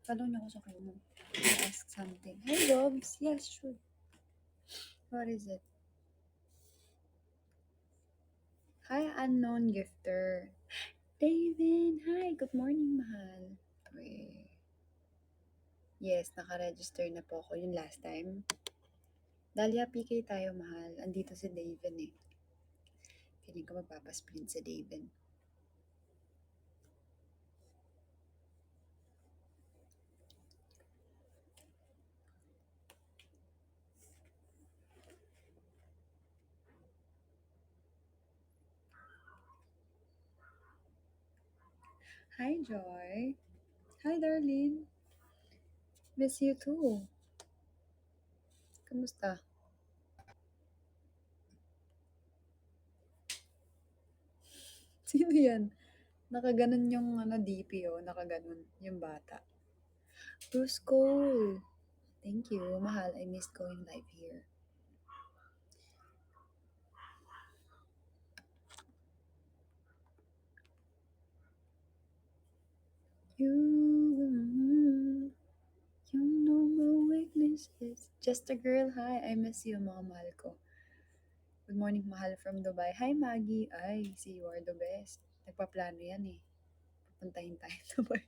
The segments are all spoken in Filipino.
Follow niyo ako sa Kumu. Ask something. Hey, Jobs. Yes, sure. What is it? Hi, unknown gifter. David, hi. Good morning, mahal. Wait. Yes, naka-register na po ako yung last time. Dahlia PK tayo, mahal. Andito si David eh. Feeling ko magpapasprint si David. Hi, Joy. Hi, Darlene. Miss you too. Kamusta? Sino yan? Nakaganon yung DP oh. Nakaganon yung bata. Bruce Cole. Thank you, mahal. I missed going live here. You know my weakness is just a girl. Hi, I miss you, mga mahal ko. Good morning, mahal from Dubai. Hi, Maggie. Ay, see, you are the best. Nagpaplano yan eh. Pupuntahin tayo sa Dubai.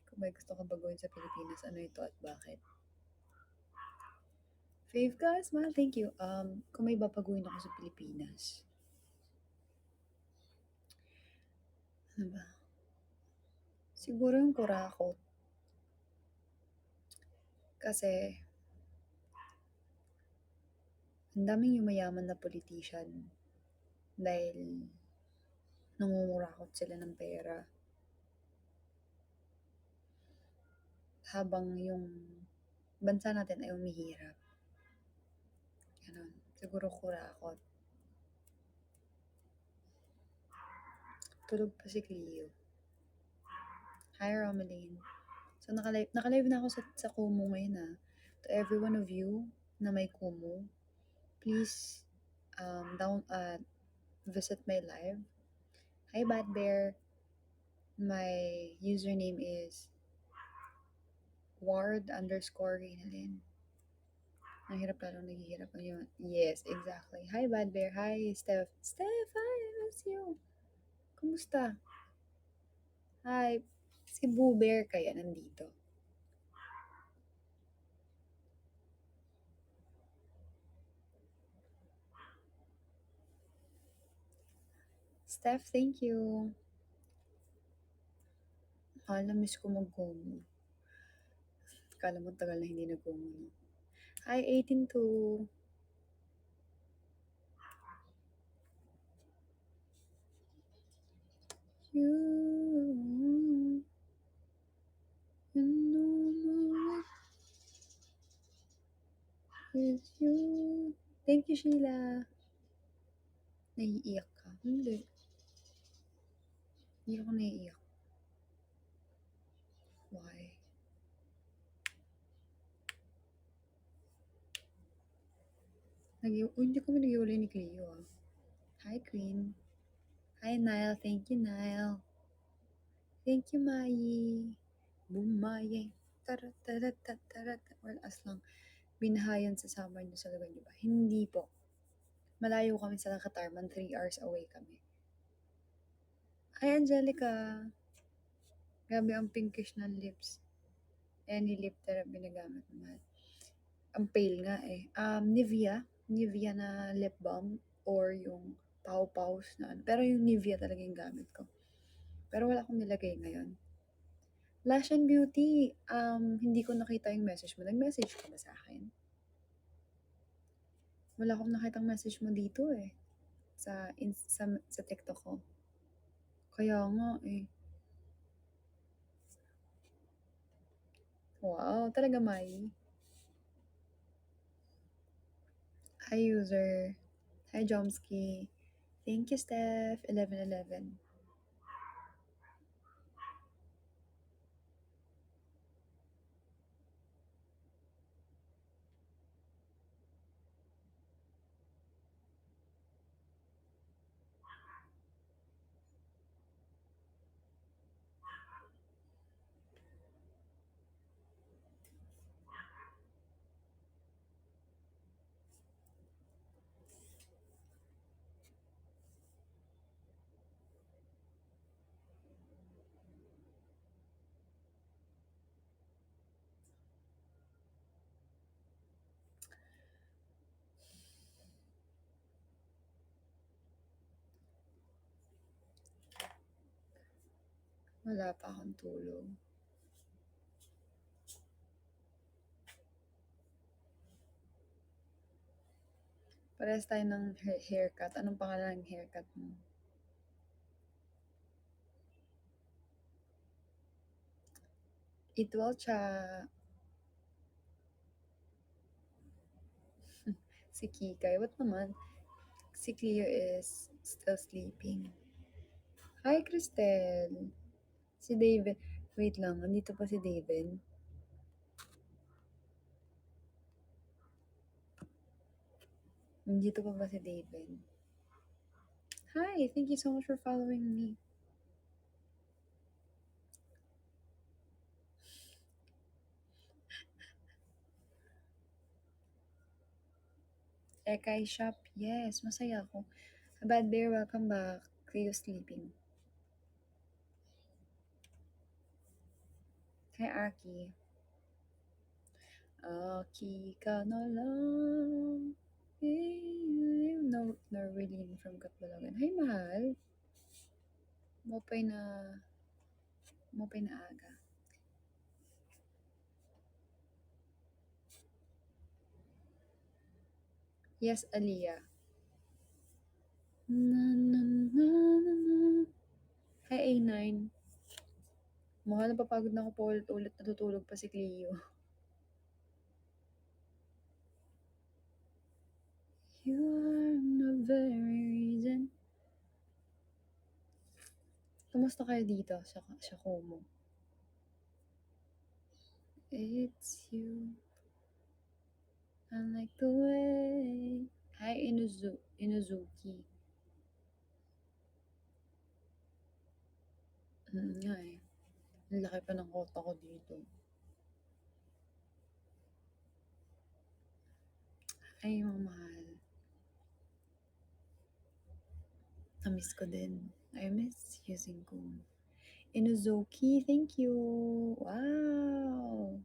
Kung may gusto ka baguhin sa Pilipinas, ano ito at bakit? Fave ka, mahal. Thank you. Kung may babaguhin ako sa Pilipinas. Ano ba? Siguro yung kurakot. Kasi, ang daming yumayaman na politician dahil nangungurakot sila ng pera. Habang yung bansa natin ay umihirap. Ganon. Siguro kurakot. Tulog pa si Cleo. Hi, Romeline. So, naka-live na ako sa Kumu ngayon ah. To every one of you na may Kumu, please visit my live. Hi, Bad Bear. My username is ward_Reynalyn. Ang hirap lalo naghihirap ang yun. Yes, exactly. Hi, Bad Bear. Hi, Steph. Steph, hi, I miss you. Kumusta? Hi. Si Boo Bear kaya nandito. Steph, thank you. Na-miss ko mag-Kumu. Kala mo tagal na hindi nag-Kumu, no? Hi, 18-2. You know it's you. Thank you, Sheila. Naiiyak ka? Hindi. Hindi ako naiiyak. Why? Hindi kami nag-iwalay ni Cleo ah. Hi, Queen. Hi, Nile. Thank you, Nile. Thank you, Mai. Bumayay. Tara. Well, as lang. Binahayan sa summer nyo sa lugar nyo ba? Hindi po. Malayo kami sa Katarman. 3 hours away kami. Hi, Angelica. Grabe ang pinkish ng lips. Any lip therapy na gamit naman. Ang pale nga eh. Nivea na lip balm or yung Pau-Paus na ano. Pero yung Nivea talaga yung gamit ko. Pero wala akong nilagay ngayon. Lash and Beauty, hindi ko nakita yung message mo. Nag-message ka ba sa akin? Wala akong nakitang message mo dito eh. Sa TikTok ko. Kaya nga eh. Wow, talaga Mai. Hi user. Hi Jomsky. Thank you Steph. 1111. Wala pa akong tulog. Parehas tayo ng haircut. Anong pangalan ng haircut mo? Itwalcha. Si Kikay. What naman? Si Cleo is still sleeping. Hi, Cristel. Si David. Wait lang. Andito pa si David. Nandito pa ba si David? Hi, thank you so much for following me. Ekay Shop, yes, masaya ako. Bad Bear, welcome back. Cleo sleeping. Hi, Aki. Aki ka na lang. No, Norwegian from Katbalogan. Hi, mahal. Mopay na aga. Yes, Aliyah. Na, na, na, na, na. Hi, A9. Mahal, napapagod na ako po ulit natutulog pa si Cleo. You are the very reason. Kumusta kayo dito sa Como? It's you. I like the way. Hi, Inuzuki. Nga eh. Ang laki pa ng kota ko dito. Ay, mga mahal. Namiss ko din. I miss using Como. Inuzuki, thank you. Wow.